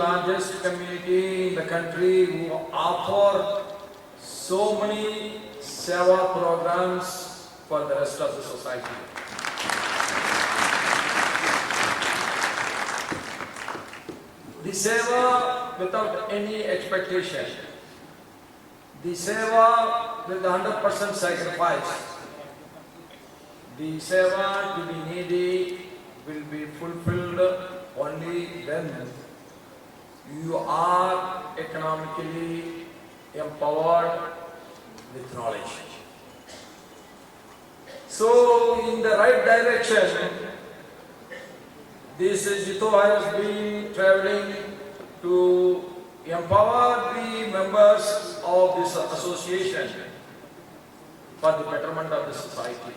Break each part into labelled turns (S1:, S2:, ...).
S1: largest community in the country who offer so many seva programs for the rest of the society. The seva without any expectation. The seva with 100% sacrifice. The seva to the needy will be fulfilled only when you are economically empowered with knowledge. So, in the right direction, this Jito has been traveling to empower the members of this association for the betterment of the society.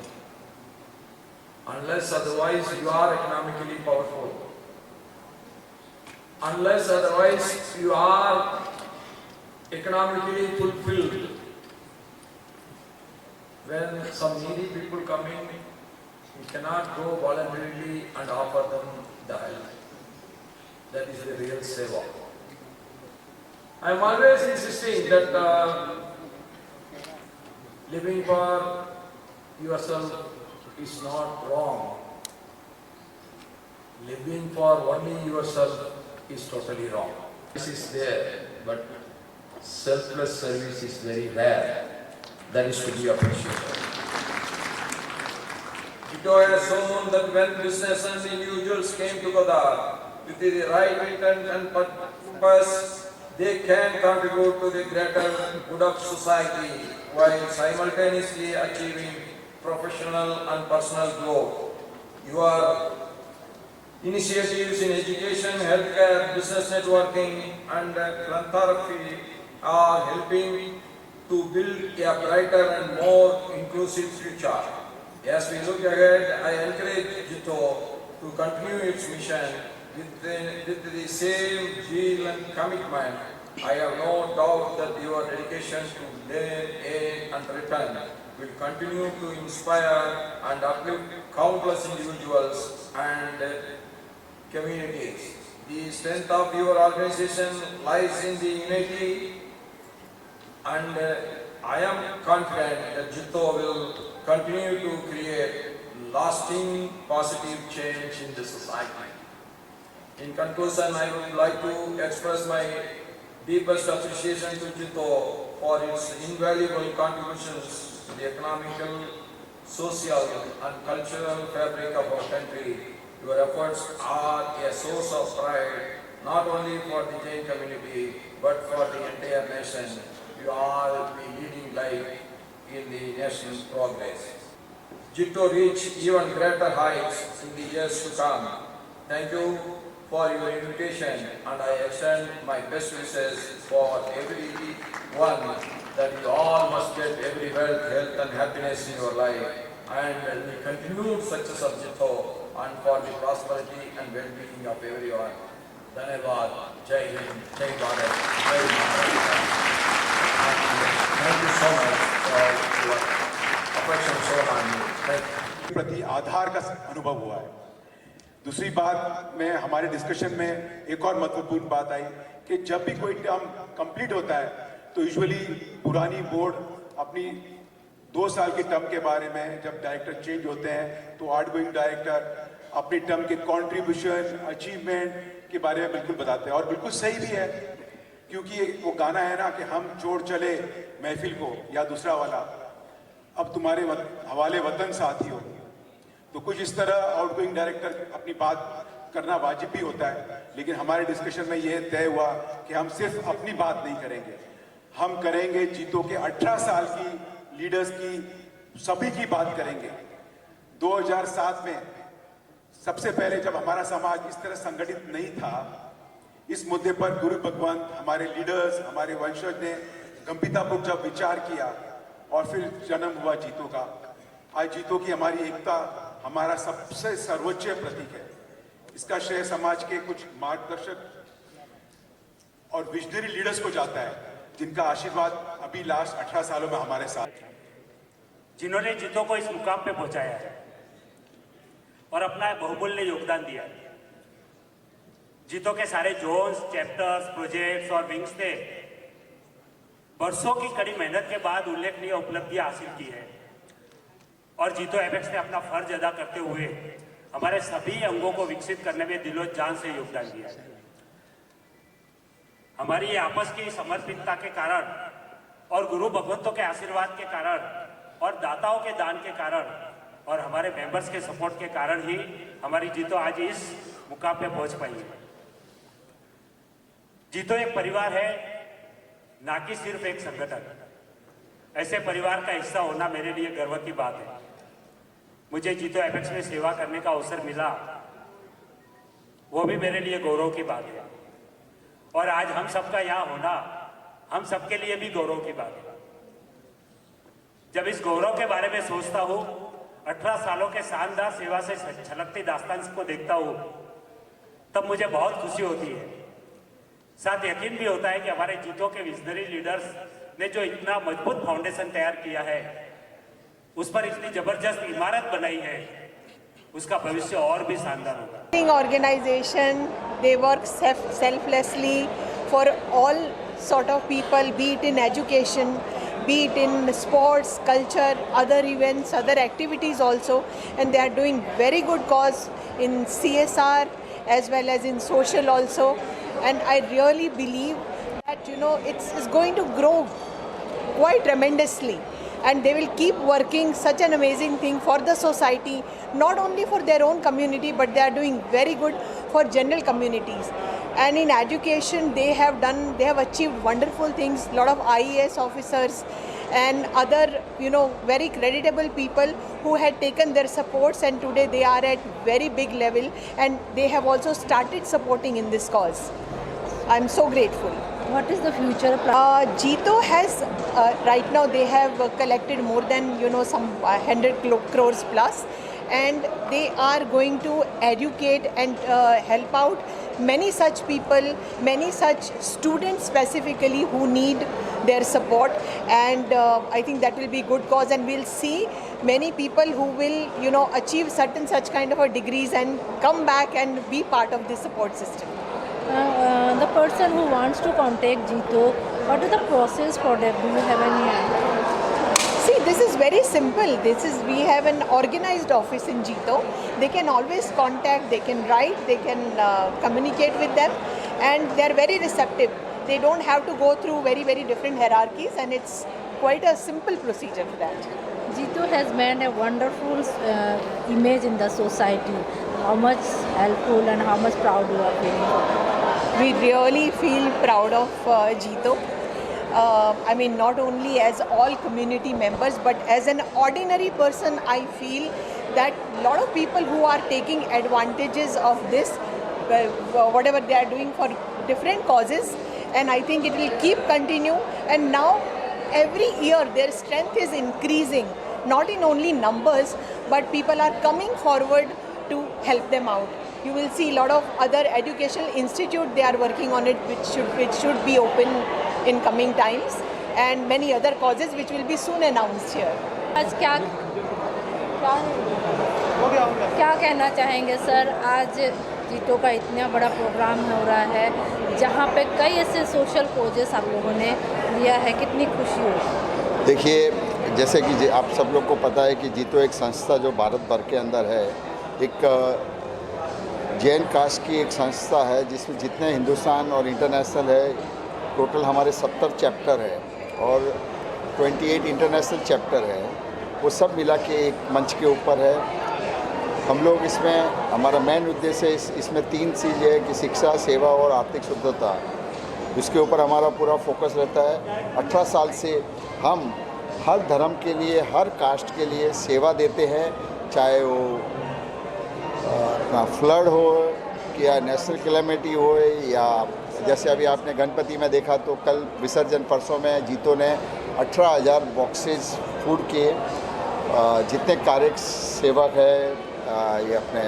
S1: Unless otherwise you are economically powerful. Unless otherwise you are economically fulfilled. When some needy people come in, you cannot go voluntarily and offer them the help. That is the real seva. I am always insisting that living for yourself is not wrong. Living for only yourself is totally wrong. This is there, but selfless service is very rare. That is to be appreciated. Jito has shown that when business and individuals came together with the right intent and purpose, they can contribute to the greater good of society while simultaneously achieving professional and personal growth. Your initiatives in education, healthcare, business networking and philanthropy are helping to build a brighter and more inclusive future. As we look ahead, I encourage Jito to continue its mission with the same zeal and commitment. I have no doubt that your dedication to learn, aid and return will continue to inspire and uplift countless individuals and communities. The strength of your organization lies in the unity, and I am confident that Jito will continue to create lasting positive change in the society. In conclusion, I would like to express my deepest appreciation to Jito for its invaluable contributions to the economical, social and cultural fabric of our country. Your efforts are a source of pride, not only for the Jain community, but for the entire nation. You are the leading light in the nation's progress. Jito reach even greater heights in the years to come. Thank you for your invitation, and I extend my best wishes for everyone that you all must get every wealth, health and happiness in your life, and the continued success of Jito and for the prosperity and well-being of everyone. Dhanyavad, Jai Hind, Jai Bharat, Jai Maharashtra. Thank you so much for your affection shown on me. Thank you.
S2: प्रति आधार का अनुभव हुआ है। दूसरी बात में हमारे discussion में एक और महत्वपूर्ण बात आई कि जब भी कोई टर्म कंप्लीट होता है तो यूजुअली पुरानी बोर्ड अपनी 2 साल के टर्म के बारे में, जब डायरेक्टर चेंज होते हैं तो आउटगोइंग डायरेक्टर अपनी टर्म के कंट्रीब्यूशन, अचीवमेंट के बारे में बिल्कुल बताते हैं। और बिल्कुल सही भी है, क्योंकि वो गाना है ना कि हम छोड़ चले महफिल को, या दूसरा वाला, अब तुम्हारे हवाले वतन साथियों। तो कुछ इस तरह आउटगोइंग डायरेक्टर अपनी बात करना वाजिब भी होता है, लेकिन हमारे डिस्कशन में यह तय हुआ कि हम सिर्फ अपनी बात नहीं करेंगे, हम करेंगे जीतो के 18 साल की लीडर्स की, सभी की बात करेंगे। 2007 में सबसे पहले जब हमारा समाज इस तरह संगठित नहीं था, इस मुद्दे पर गुरु भगवंत, हमारे लीडर्स, हमारे वंशज ने गंभीरतापूर्वक जब विचार किया और फिर जन्म हुआ जीतो का। आज जीतो की हमारी एकता हमारा सबसे सर्वोच्च प्रतीक है। इसका श्रेय समाज के कुछ मार्गदर्शक और विजनरी लीडर्स को जाता है, जिनका आशीर्वाद अभी लास्ट 18 सालों में हमारे साथ,
S3: जिन्होंने जीतो को इस मुकाम पे पहुंचाया है और अपना बहुमूल्य योगदान दिया है। जीतो के सारे जोन्स, चैप्टर्स, प्रोजेक्ट्स और विंग्स ने वर्षों की कड़ी मेहनत के बाद उल्लेखनीय उपलब्धियां हासिल की है और जीतो एपेक्स ने अपना फर्ज अदा करते हुए हमारे सभी अंगों को विकसित करने में दिलो जान से योगदान दिया है। हमारी ये आपस की समर्पितता के कारण और गुरु भगवंतों के आशीर्वाद के कारण और दाताओं के दान के कारण और हमारे मेंबर्स के सपोर्ट के कारण ही हमारी जीतो आज इस मुकाम पे पहुंच पाई है। जीतो एक परिवार है, ना कि सिर्फ एक संगठन। ऐसे परिवार का हिस्सा होना मेरे लिए गर्व की बात है। मुझे जीतो एपेक्स में सेवा करने का अवसर मिला, वो भी मेरे लिए गौरव की बात है। और आज हम सबका यहाँ होना हम सबके लिए भी गौरव की बात है। जब इस गौरव के बारे में सोचता हूँ, 18 सालों के शानदार सेवा से छलकती दास्तान को देखता हूँ, तब मुझे बहुत खुशी होती है। साथ यकीन भी होता है कि हमारे जीतो के विजनरी लीडर्स ने जो इतना मजबूत फाउंडेशन तैयार किया है, उस पर इतनी जबरदस्त इमारत बनाई है, उसका भविष्य और भी शानदार होगा।
S4: Organization, they work selflessly for all sort of people, be it in education, be it in sports, culture, other events, other activities also, and they are doing very good cause in CSR as well as in social also, and I really believe that it's going to grow quite tremendously, and they will keep working such an amazing thing for the society, not only for their own community, but they are doing very good for general communities. And in education, they have achieved wonderful things. A lot of IAS officers and other very creditable people who had taken their supports, and today they are at very big level, and they have also started supporting in this cause. I'm so grateful.
S5: What is the future plan?
S4: Jeeto has right now they have collected more than some 100 crores plus, and they are going to educate and help out many such people, many such students specifically who need their support, and I think that will be good cause, and we'll see many people who will achieve certain such kind of a degrees and come back and be part of this support system.
S5: The person who wants to contact Jeeto, what is the process for that? Do you have any idea?
S4: See, this is very simple. We have an organized office in Jeeto. They can always contact, they can write, they can communicate with them, and they are very receptive. They don't have to go through very, very different hierarchies, and it's quite a simple procedure for that.
S5: Jeeto has made a wonderful image in the society. How much helpful and how much proud you are feeling for that?
S4: We really feel proud of Jeeto. I mean, not only as all community members, but as an ordinary person, I feel that a lot of people who are taking advantages of this, whatever they are doing for different causes, and I think it will keep continue. And now, every year, their strength is increasing, not in only numbers, but people are coming forward to help them out. You will see a lot of other educational institutes, they are working on it, which should be open in coming times, and many other causes which will be soon announced here.
S5: आज क्या कहना चाहेंगे sir? आज जीतो का इतना बड़ा programme हो रहा है, जहाँ पे कई ऐसे सोशल कॉजेस आप लोगों ने लिया है, कितनी खुशी हो?
S6: देखिए, जैसे कि आप सब लोग को पता है कि जीतो एक संस्था जो भारत भर के अंदर है, एक जैन कास्ट की एक संस्था है, जिसमें जितने हिंदुस्तान और इंटरनेशनल है, टोटल हमारे 70 चैप्टर है और 28 इंटरनेशनल चैप्टर है। वो सब मिला के एक मंच के ऊपर है। हम लोग इसमें, हमारा मेन उद्देश्य इसमें 3 चीज़ है कि शिक्षा, सेवा और आर्थिक शुद्धता, इसके ऊपर हमारा पूरा फोकस रहता है। 18 साल से हम हर धर्म के लिए, हर कास्ट के लिए सेवा देते हैं, चाहे वो अपना फ्लड हो या नेशनल कैलेमिटी हो, या जैसे अभी आपने गणपति में देखा तो कल विसर्जन परसों में जीतो ने 18,000 बॉक्सेस फूड के, जितने कार्यक सेवक है, ये अपने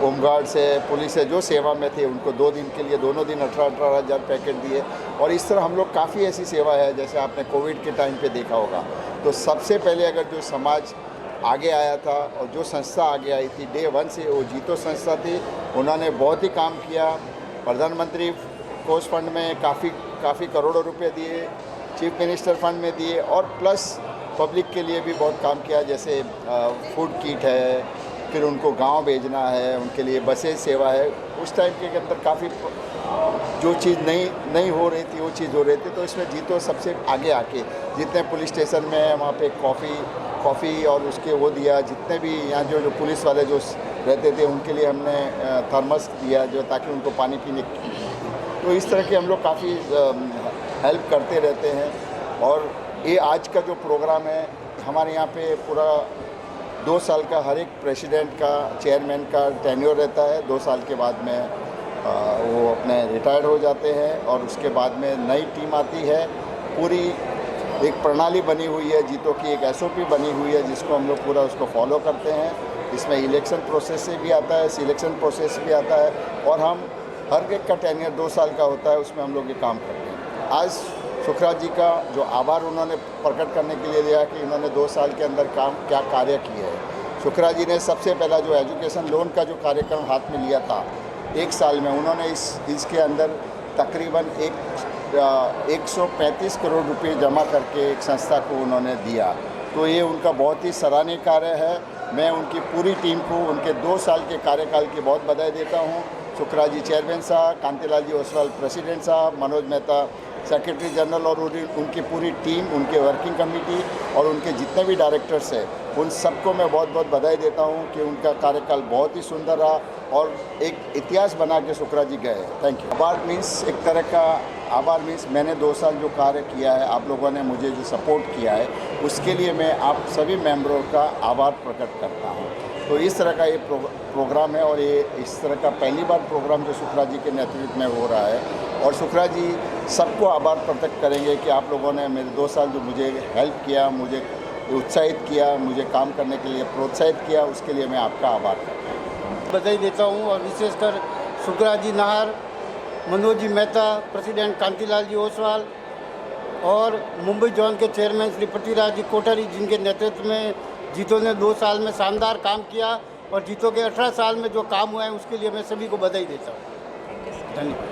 S6: होमगार्ड से, पुलिस से जो सेवा में थे, उनको 2 दिन के लिए दोनों दिन 18,000 पैकेट दिए। और इस तरह हम लोग काफ़ी ऐसी सेवा है, जैसे आपने कोविड के टाइम पे देखा होगा। तो सबसे पहले अगर जो समाज आगे आया था और जो संस्था आगे आई थी, डे 1 से वो जीतो संस्था थी। उन्होंने बहुत ही काम किया। प्रधानमंत्री कोष फंड में काफ़ी करोड़ों रुपए दिए, चीफ मिनिस्टर फंड में दिए, और प्लस पब्लिक के लिए भी बहुत काम किया, जैसे फूड किट है, फिर उनको गांव भेजना है, उनके लिए बसें सेवा है। उस टाइम के अंदर काफ़ी जो चीज़ नहीं हो रही थी वो चीज़ हो रही थी। तो इसमें जीतो सबसे आगे आके जितने पुलिस स्टेशन में है वहाँ पे कॉफ़ी और उसके वो दिया, जितने भी यहाँ जो पुलिस वाले जो रहते थे उनके लिए हमने थर्मस दिया जो ताकि उनको पानी पीने की। तो इस तरह के हम लोग काफ़ी हेल्प करते रहते हैं। और ये आज का जो प्रोग्राम है हमारे यहाँ पे पूरा 2 साल का हर एक प्रेसिडेंट का, चेयरमैन का टेन्योर रहता है। 2 साल के बाद में वो अपने रिटायर्ड हो जाते हैं और उसके बाद में नई टीम आती है। पूरी एक प्रणाली बनी हुई है, जीतो की एक SOP बनी हुई है जिसको हम लोग पूरा उसको फॉलो करते हैं। इसमें इलेक्शन प्रोसेस से भी आता है, सिलेक्शन प्रोसेस भी आता है, और हम हर एक का टेन्योर 2 साल का होता है, उसमें हम लोग ये काम करते हैं। आज सुखराज जी का जो आभार उन्होंने प्रकट करने के लिए दिया कि उन्होंने 2 साल के अंदर क्या कार्य किए है। सुखराज जी ने सबसे पहला जो एजुकेशन लोन का जो कार्यक्रम हाथ में लिया था 1 साल में, उन्होंने इसके अंदर तकरीबन 135 करोड़ रुपए जमा करके एक संस्था को उन्होंने दिया। तो ये उनका बहुत ही सराहनीय कार्य है। मैं उनकी पूरी टीम को उनके 2 साल के कार्यकाल की बहुत बधाई देता हूँ। सुखराज जी चेयरमैन साहब, कांतिलाल जी ओसवाल प्रेसिडेंट साहब, मनोज मेहता सेक्रेटरी जनरल, और उनकी पूरी टीम, उनके वर्किंग कमेटी और उनके जितने भी डायरेक्टर्स हैं, उन सबको मैं बहुत बहुत बधाई देता हूं कि उनका कार्यकाल बहुत ही सुंदर रहा और एक इतिहास बना के सुखराज जी गए। Thank you. आभार मीन्स एक तरह का आभार मीन्स मैंने 2 साल जो कार्य किया है, आप लोगों ने मुझे जो सपोर्ट किया है, उसके लिए मैं आप सभी मेंबरों का आभार प्रकट करता हूँ। तो इस तरह का ये प्रोग्राम है और ये इस तरह का पहली बार प्रोग्राम जो सुखराज जी के नेतृत्व में हो रहा है, और सुखराज जी सबको आभार प्रकट करेंगे कि आप लोगों ने मेरे 2 साल जो मुझे हेल्प किया, मुझे उत्साहित किया, मुझे काम करने के लिए प्रोत्साहित किया, उसके लिए मैं आपका आभार करता हूँ।
S7: बधाई देता हूँ। और विशेषकर सुखराज जी नाहर, मनोज जी मेहता, प्रेसिडेंट कांतिलाल जी ओसवाल और मुंबई जोन के चेयरमैन श्री पृथ्वीराज जी कोठारी, जिनके नेतृत्व में जीतो ने 2 साल में शानदार काम किया, और जीतो के 18 साल में जो काम हुआ है उसके लिए मैं सभी को बधाई देता हूँ। धन्यवाद।